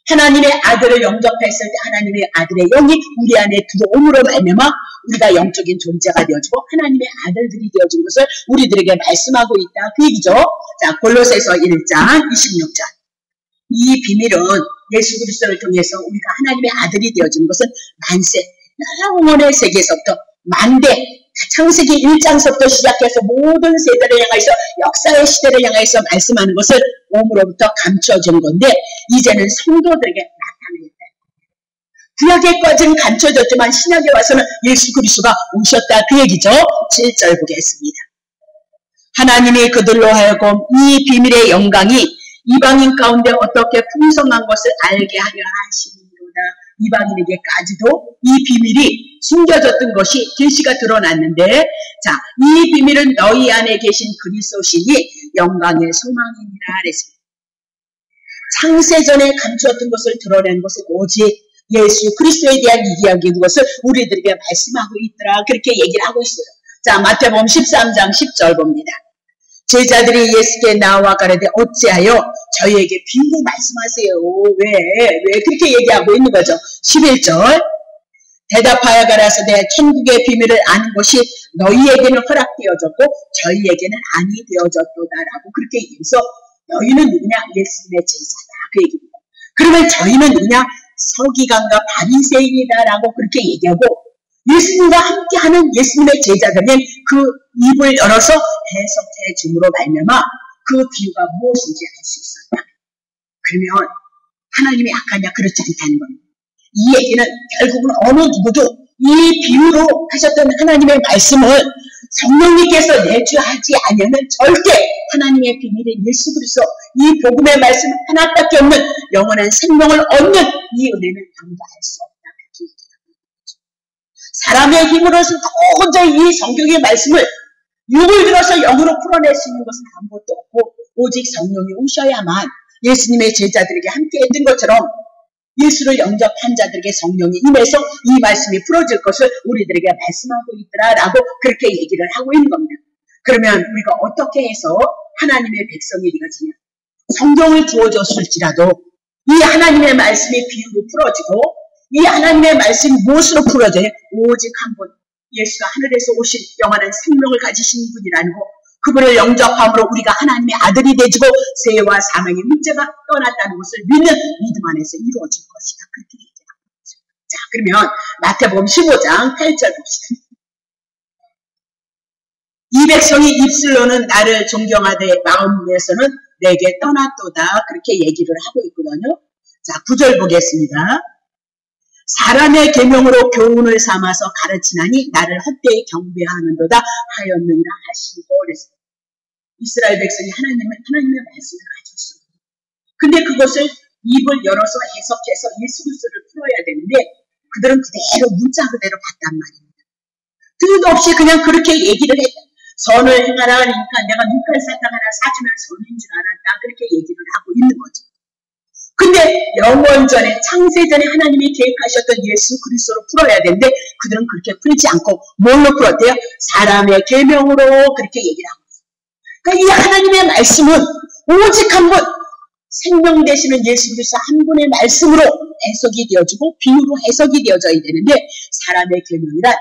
하나님의 아들을 영접했을 때 하나님의 아들의 영이 우리 안에 들어옴으로 말미암아 우리가 영적인 존재가 되어지고 하나님의 아들들이 되어진 것을 우리들에게 말씀하고 있다. 그 얘기죠. 자, 골로새서 1장 26절. 이 비밀은 예수 그리스도를 통해서 우리가 하나님의 아들이 되어지는 것은 만세, 영원의 세계에서부터 만대, 창세기 1장서부터 시작해서 모든 세대를 향해서 역사의 시대를 향해서 말씀하는 것을 몸으로부터 감춰진 건데 이제는 성도들에게 나타내겠다. 구약에까지는 감춰졌지만 신약에 와서는 예수 그리스도가 오셨다. 그 얘기죠. 7절 보겠습니다. 하나님이 그들로 하여금 이 비밀의 영광이 이방인 가운데 어떻게 풍성한 것을 알게 하려 하시는구나. 이방인에게까지도 이 비밀이 숨겨졌던 것이 계시가 드러났는데 자, 이 비밀은 너희 안에 계신 그리스도시니 영광의 소망이니라 그랬습니다. 창세전에 감추었던 것을 드러낸 것은 오직 예수 그리스도에 대한 이야기인 것을 우리들에게 말씀하고 있더라. 그렇게 얘기를 하고 있어요. 자, 마태복음 13장 10절 봅니다. 제자들이 예수께 나와 가라되 어찌하여 저희에게 비유로 말씀하세요. 왜 그렇게 얘기하고 있는 거죠. 11절 대답하여 가라사대 천국의 비밀을 아는 것이 너희에게는 허락되어졌고 저희에게는 아니 되어졌도다라고 그렇게 얘기해서 너희는 누구냐? 예수님의 제자다. 그 얘기입니다. 그러면 저희는 누구냐? 서기관과 바리새인이다라고 그렇게 얘기하고 예수님과 함께하는 예수님의 제자들은 그 입을 열어서 해석해 줌으로 말미암아 그 비유가 무엇인지 알 수 있었다. 그러면 하나님이 악하냐? 그렇지 않다는 겁니다. 이 얘기는 결국은 어느 누구도 이 비유로 하셨던 하나님의 말씀을 성령님께서 내주하지 않으면 절대 하나님의 비밀인 예수 그리스도 이 복음의 말씀 하나밖에 없는 영원한 생명을 얻는 이 은혜는 아무도 알 수 없다. 사람의 힘으로서 도저히 이 성경의 말씀을 육을 들어서 영으로 풀어낼 수 있는 것은 아무것도 없고 오직 성령이 오셔야만 예수님의 제자들에게 함께 했던 것처럼 예수를 영접한 자들에게 성령이 임해서 이 말씀이 풀어질 것을 우리들에게 말씀하고 있더라라고 그렇게 얘기를 하고 있는 겁니다. 그러면 우리가 어떻게 해서 하나님의 백성이 되어지냐? 성경을 주어줬을지라도 이 하나님의 말씀이 비유로 풀어지고 이 하나님의 말씀이 무엇으로 풀어져요? 오직 한 분, 예수가 하늘에서 오신 영원한 생명을 가지신 분이라는 거, 그분을 영접함으로 우리가 하나님의 아들이 되지고 죄와 사망의 문제가 떠났다는 것을 믿는 믿음 안에서 이루어질 것이다. 그렇게 얘기합니다. 자, 그러면 마태복음 15장 8절 봅시다. 이 백성이 입술로는 나를 존경하되 마음에서는 내게 떠났도다. 그렇게 얘기를 하고 있거든요. 자, 9절 보겠습니다. 사람의 계명으로 교훈을 삼아서 가르치나니 나를 헛되이 경배하는도다 하였느니라 하시고 그랬어요. 이스라엘 백성이 하나님의 말씀을 가졌어요. 근데 그것을 입을 열어서 해석해서 예수 그리스도를 풀어야 되는데 그들은 그대로 문자 그대로 봤단 말입니다. 뜻없이 그냥 그렇게 얘기를 했다. 선을 행하라 하니까 내가 눈깔 사탕 하나 사주면 선인 줄 알았다. 그렇게 얘기를 하고 있는 거죠. 근데 영원전에 창세전에 하나님이 계획하셨던 예수 그리스도로 풀어야 되는데 그들은 그렇게 풀지 않고 뭘로 풀었대요? 사람의 계명으로 그렇게 얘기를 하고 있어요. 그러니까 이 하나님의 말씀은 오직 한 분, 생명 되시는 예수 그리스도 한 분의 말씀으로 해석이 되어지고 비유로 해석이 되어져야 되는데 사람의 계명이란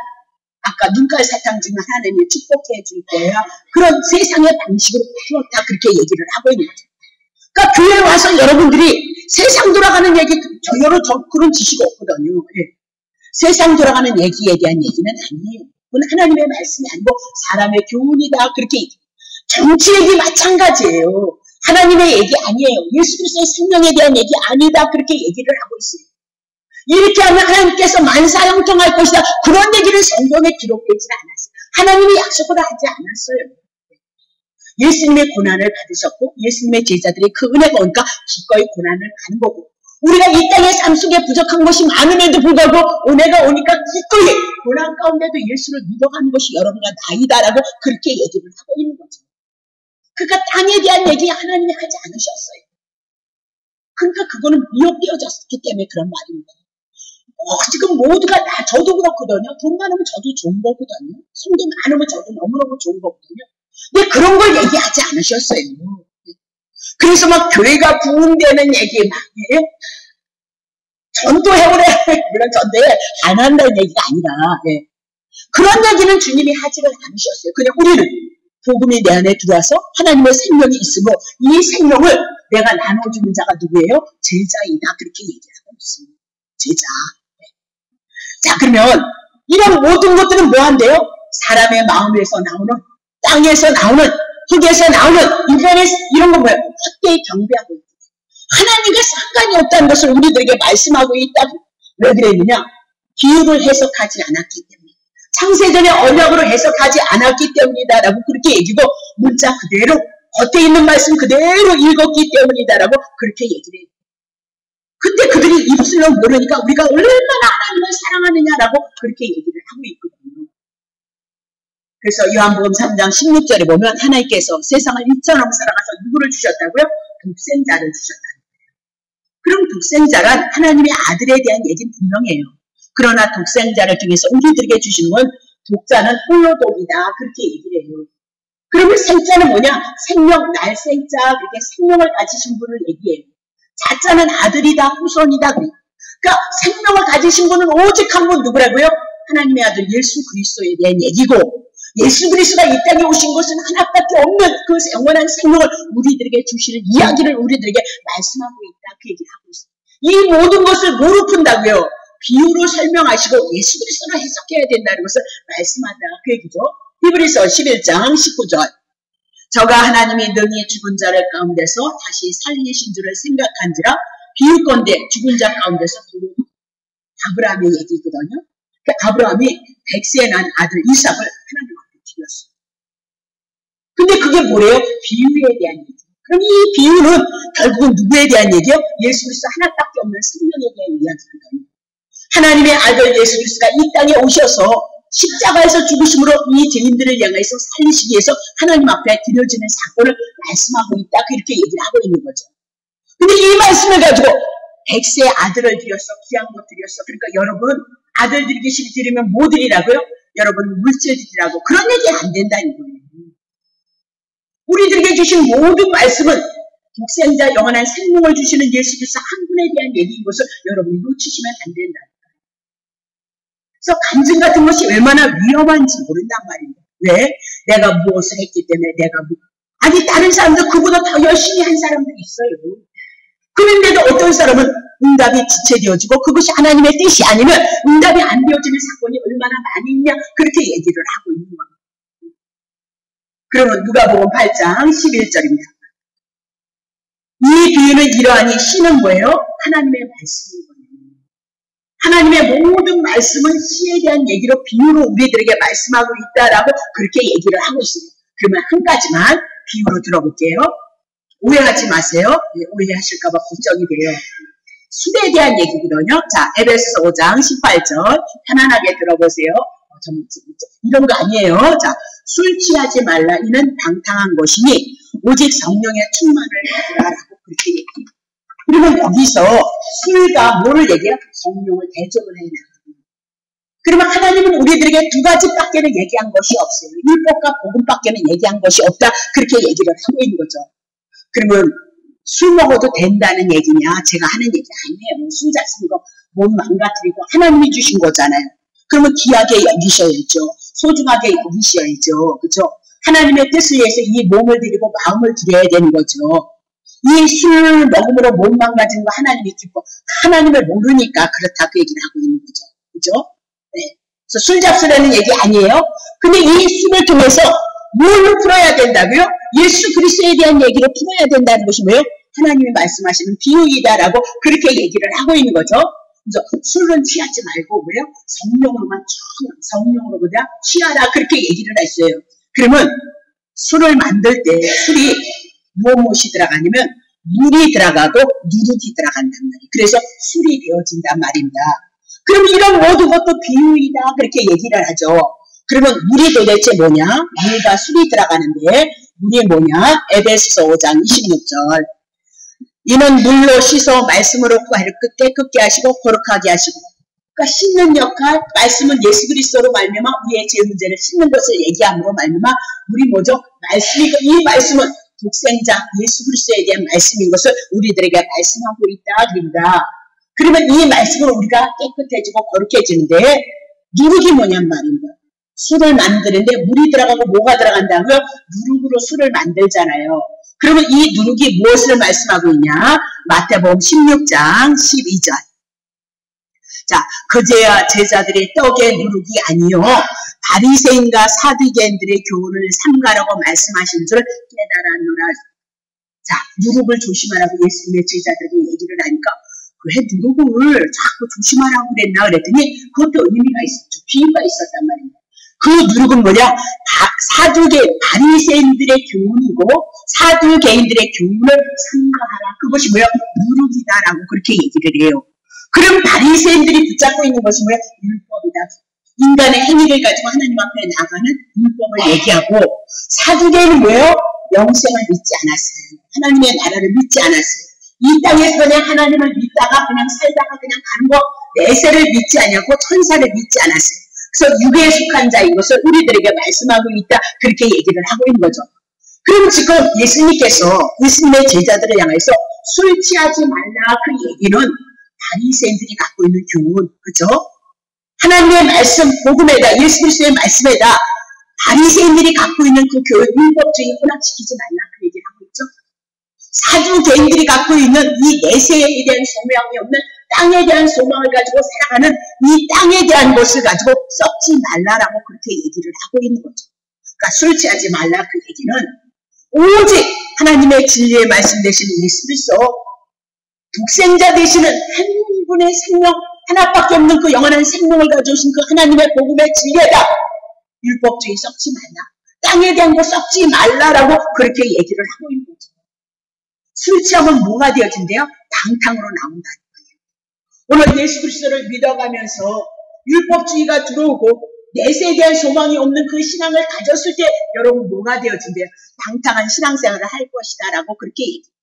아까 눈깔 사탕 주면 하나님이 축복해 줄 거야. 그런 세상의 방식으로 풀었다. 그렇게 얘기를 하고 있는 거죠. 그러니까 교회에 와서 여러분들이 세상 돌아가는 얘기, 저여러 그런 지식이 없거든요. 예. 세상 돌아가는 얘기에 대한 얘기는 아니에요. 그건 하나님의 말씀이 아니고 사람의 교훈이다. 그렇게 얘기해요. 정치 얘기 마찬가지예요. 하나님의 얘기 아니에요. 예수 그리스도의 생명에 대한 얘기 아니다. 그렇게 얘기를 하고 있어요. 이렇게 하면 하나님께서 만사형통할 것이다. 그런 얘기는 성경에 기록되지 않았어요. 하나님이 약속을 하지 않았어요. 예수님의 고난을 받으셨고 예수님의 제자들이 그 은혜가 오니까 기꺼이 고난을 가는 거고 우리가 이 땅의 삶 속에 부족한 것이 많음에도 불구하고 은혜가 오니까 기꺼이 고난 가운데도 예수를 믿어가는 것이 여러분과 나이다라고 그렇게 얘기를 하고 있는 거죠. 그러니까 땅에 대한 얘기 하나님이 하지 않으셨어요. 그러니까 그거는 미혹되어졌기 때문에 그런 말입니다. 지금 모두가 다 저도 그렇거든요. 돈 많으면 저도 좋은 거거든요. 성도 많으면 저도 너무너무 좋은 거거든요. 근데 그런 걸 얘기하지 않으셨어요. 그래서 막 교회가 부흥되는 얘기 막 전도해오래. 물론 전도해 안 한다는 얘기가 아니라 그런 얘기는 주님이 하지를 않으셨어요. 그냥 우리는 복음이 내 안에 들어와서 하나님의 생명이 있으고 이 생명을 내가 나눠주는 자가 누구예요? 제자이다. 그렇게 얘기하고 있습니다. 제자. 자, 그러면 이런 모든 것들은 뭐한대요? 사람의 마음에서 나오는, 땅에서 나오는, 흙에서 나오는 이런 건 뭐예요? 헛되이 경배하고 있다. 하나님과 상관이 없다는 것을 우리들에게 말씀하고 있다. 왜 그랬느냐? 비유를 해석하지 않았기 때문에. 창세전의 언약으로 해석하지 않았기 때문이다라고 그렇게 얘기고 문자 그대로 겉에 있는 말씀 그대로 읽었기 때문이다라고 그렇게 얘기를 해요. 근데 그들이 입술로 모르니까 우리가 얼마나 하나님을 사랑하느냐라고 그렇게 얘기를 하고 있거든요. 그래서 요한복음 3장 16절에 보면 하나님께서 세상을 이처럼 사랑하사 누구를 주셨다고요? 독생자를 주셨다는 거예요. 그럼 독생자란 하나님의 아들에 대한 얘기는 분명해요. 그러나 독생자를 통해서 우리들에게 주신 건 독자는 홀로독이다. 그렇게 얘기를 해요. 그러면 생자는 뭐냐? 생명, 날생자, 그렇게 생명을 가지신 분을 얘기해요. 자자는 아들이다, 후손이다. 그러니까 생명을 가지신 분은 오직 한 분 누구라고요? 하나님의 아들 예수 그리스도에 대한 얘기고 예수 그리스도가 이 땅에 오신 것은 하나밖에 없는 그 영원한 생명을 우리들에게 주시는 이야기를 우리들에게 말씀하고 있다. 그 얘기를 하고 있어요. 이 모든 것을 뭐로 푼다고요? 비유로 설명하시고 예수 그리스도로 해석해야 된다는 것을 말씀한다. 그 얘기죠. 히브리서 11장 19절. 저가 하나님이 능히 죽은 자를 가운데서 다시 살리신 줄을 생각한지라 비유건대 죽은 자 가운데서 아브라함의 얘기거든요. 그 아브라함이 100세에 난 아들 이삭을 하나님 앞에 드렸어요. 근데 그게 뭐래요? 비유에 대한 얘기. 그럼 이 비유는 결국은 누구에 대한 얘기요? 예수 그리스도 하나밖에 없는 생명에 대한 이야기거든요. 하나님의 아들 예수 그리스도가 이 땅에 오셔서 십자가에서 죽으심으로 이 죄인들을 향해서 살리시기 위해서 하나님 앞에 드려지는 사건을 말씀하고 있다. 그렇게 얘기를 하고 있는 거죠. 근데 이 말씀을 가지고 백세의 아들을 드렸어, 귀한 것 드렸어. 그러니까 여러분 아들 드리기 드리면 뭐 드리라고요? 여러분 물질 드리라고. 그런 얘기 안 된다는 거예요. 우리들에게 주신 모든 말씀은 독생자 영원한 생명을 주시는 예수 그리스도 한 분에 대한 얘기인 것을 여러분이 놓치시면 안 된다. 그래서 간증 같은 것이 얼마나 위험한지 모른단 말입니다. 왜? 내가 무엇을 했기 때문에 아니 다른 사람들 그보다 더 열심히 한 사람도 있어요. 그런데도 어떤 사람은 응답이 지체되어지고 그것이 하나님의 뜻이 아니면 응답이 안 되어지는 사건이 얼마나 많이 있냐 그렇게 얘기를 하고 있는 겁니다. 그러면 누가복음 8장 11절입니다. 이 비유는 이러하니 시는 뭐예요? 하나님의 말씀인 거예요. 하나님의 모든 말씀은 시에 대한 얘기로 비유로 우리들에게 말씀하고 있다라고 그렇게 얘기를 하고 있습니다. 그러면 한 가지만 비유로 들어볼게요. 오해하지 마세요. 오해하실까봐 걱정이 돼요. 술에 대한 얘기거든요. 자, 에베소서 5장 18절 편안하게 들어보세요. 이런 거 아니에요. 자, 술 취하지 말라. 이는 방탕한 것이니 오직 성령의 충만을 받으라라고 그렇게 얘기해요. 그러면 여기서 술과 뭐를 얘기해요? 성령을 대적을 해야 돼요. 그러면 하나님은 우리들에게 두 가지밖에는 얘기한 것이 없어요. 율법과 복음밖에는 얘기한 것이 없다. 그렇게 얘기를 하고 있는 거죠. 그러면 술 먹어도 된다는 얘기냐? 제가 하는 얘기 아니에요. 술 잡수는 거 몸 망가뜨리고 하나님이 주신 거잖아요. 그러면 귀하게 여기셔야죠. 소중하게 여기셔야죠. 그렇죠? 하나님의 뜻을 위해서 이 몸을 드리고 마음을 드려야 되는 거죠. 이 술 먹음으로 몸 망가지는 거 하나님이 기뻐. 하나님을 모르니까 그렇다고 얘기를 하고 있는 거죠. 그죠? 네. 그래서 술 잡수라는 얘기 아니에요. 근데 이 술을 통해서 뭘로 풀어야 된다고요? 예수 그리스도에 대한 얘기를 풀어야 된다는 것이 뭐예요? 하나님이 말씀하시는 비유이다라고 그렇게 얘기를 하고 있는 거죠. 그래서 술은 취하지 말고 뭐예요? 성령으로 그냥 취하라 그렇게 얘기를 했어요. 그러면 술을 만들 때 술이 무엇이 들어가냐면 물이 들어가고 누룩이 들어간단 말이에요. 그래서 술이 되어진단 말입니다. 그럼 이런 모든 것도 비유이다 그렇게 얘기를 하죠. 그러면 물이 도대체 뭐냐? 물과 술이 들어가는데 물이 뭐냐? 에베소서 5장 26절 이는 물로 씻어 말씀으로 깨끗게 하시고 거룩하게 하시고 그러니까 씻는 역할, 말씀은 예수 그리스도로 말미암아 우리의 죄 문제를 씻는 것을 얘기함으로 말미암아 물이 뭐죠? 말씀이고 이 말씀은 독생자 예수 그리스도에 대한 말씀인 것을 우리들에게 말씀하고 있다 그럽니다. 그러면 이 말씀으로 우리가 깨끗해지고 거룩해지는데 누룩이 뭐냔 말입니다. 술을 만드는데 물이 들어가고 뭐가 들어간다고요? 누룩으로 술을 만들잖아요. 그러면 이 누룩이 무엇을 말씀하고 있냐? 마태복음 16장 12절. 자, 그제야 제자들의 떡의 누룩이 아니요 바리새인과 사두개인들의 교훈을 삼가라고 말씀하신 줄 깨달았노라. 자, 누룩을 조심하라고 예수님의 제자들에게 얘기를 하니까 왜 누룩을 자꾸 조심하라고 그랬나 그랬더니 그것도 의미가 있었죠. 비유가 있었단 말입니다. 그 누룩은 뭐냐? 바리새인들의 교훈이고 사두개인들의 교훈을 삼가하라. 그것이 뭐야? 누룩이다라고 그렇게 얘기를 해요. 그럼 바리새인들이 붙잡고 있는 것이 뭐야? 율법이다. 인간의 행위를 가지고 하나님 앞에 나가는 율법을 얘기하고 사두개인은 뭐예요? 영생을 믿지 않았어요. 하나님의 나라를 믿지 않았어요. 이 땅에서 그냥 하나님을 믿다가 그냥 살다가 그냥 가는 거 내세를 믿지 않았고 천사를 믿지 않았어요. 그래서 육에 속한 자인 것을 우리들에게 말씀하고 있다. 그렇게 얘기를 하고 있는 거죠. 그럼 지금 예수님께서 예수님의 제자들을 향해서 술 취하지 말라 그 얘기는 바리새인들이 갖고 있는 교훈, 그죠? 하나님의 말씀, 복음에다 예수 그리스도의 말씀에다 바리새인들이 갖고 있는 그 교훈, 율법주의 혼합시키지 말라 그 얘기를 하고 있죠. 사두개인들이 갖고 있는 이 내세에 대한 소명이 없는 땅에 대한 소망을 가지고 살아가는 이 땅에 대한 것을 가지고 썩지 말라라고 그렇게 얘기를 하고 있는 거죠. 그러니까 술 취하지 말라 그 얘기는 오직 하나님의 진리의 말씀 되시는 예수 그리스도 독생자 되시는 한 분의 생명 하나밖에 없는 그 영원한 생명을 가져오신 그 하나님의 복음의 진리에다 율법주의 썩지 말라. 땅에 대한 거 썩지 말라라고 그렇게 얘기를 하고 있는 거죠. 술 취하면 뭐가 되어진대요? 방탕으로 나온다는 거예요. 오늘 예수 그리스도를 믿어가면서 율법주의가 들어오고 내세에 대한 소망이 없는 그 신앙을 가졌을 때 여러분 뭐가 되어진대요? 방탕한 신앙생활을 할 것이다 라고 그렇게 얘기해요.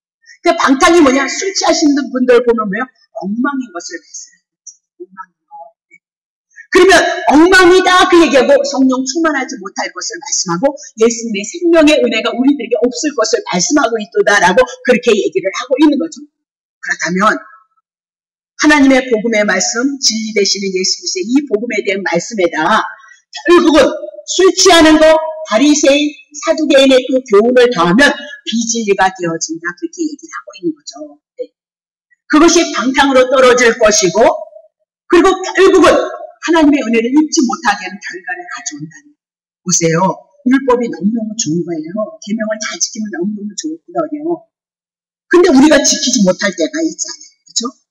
그 방탕이 뭐냐? 술 취하시는 분들 보면 뭐예요? 엉망인 것을 말씀하는 거죠. 엉망인 거. 그러면 엉망이다 그 얘기하고 성령 충만하지 못할 것을 말씀하고 예수님의 생명의 은혜가 우리들에게 없을 것을 말씀하고 있도다라고 그렇게 얘기를 하고 있는 거죠. 그렇다면 하나님의 복음의 말씀, 진리 되시는 예수 그리스도의 이 복음에 대한 말씀에다 결국은 술 취하는 거, 바리새인, 사두개인의 그 교훈을 더하면 비진리가 되어진다 그렇게 얘기를 하고 있는 거죠. 네. 그것이 방탕으로 떨어질 것이고 그리고 결국은 하나님의 은혜를 입지 못하게 하는 결과를 가져온다는 거예요. 보세요. 율법이 너무너무 좋은 거예요. 계명을 잘 지키면 너무너무 좋거든요. 근데 우리가 지키지 못할 때가 있잖아요. 그렇죠?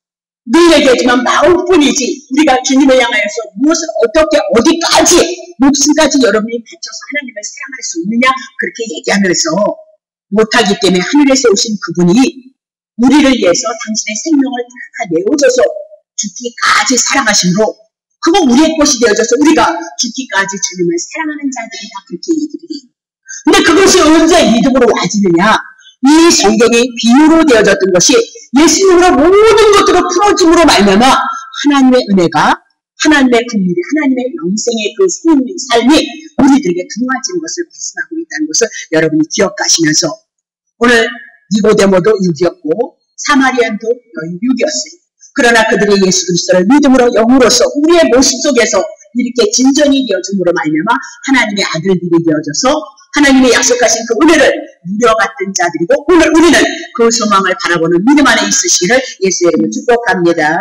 늘 얘기하지만 마음뿐이지 우리가 주님을 향하여서 무엇을 어떻게 어디까지 목숨까지 여러분이 바쳐서 하나님을 사랑할 수 있느냐 그렇게 얘기하면서 못하기 때문에 하늘에서 오신 그분이 우리를 위해서 당신의 생명을 다 내어줘서 죽기까지 사랑하심으로 그거 우리의 것이 되어져서 우리가 죽기까지 주님을 사랑하는 자들이다 그렇게 얘기를 해요. 근데 그것이 언제 믿음으로 와지느냐? 이 성경이 비유로 되어졌던 것이 예수님으로 모든 것들을 풀어줌으로 말미암아 하나님의 은혜가 하나님의 긍휼이 하나님의 영생의 그 삶이 우리들에게 두어지는 것을 말씀하고 있다는 것을 여러분이 기억하시면서 오늘 니고데모도 6이었고 사마리안도 6이었어요. 그러나 그들이 예수 그리스도를 믿음으로 영으로서 우리의 모습 속에서 이렇게 진전이 되어줌으로 말미암아 하나님의 아들들이 되어져서 하나님의 약속하신 그 은혜를 누려갔던 자들이고 오늘 우리는 그 소망을 바라보는 믿음 안에 있으시기를 예수의 이름으로 축복합니다.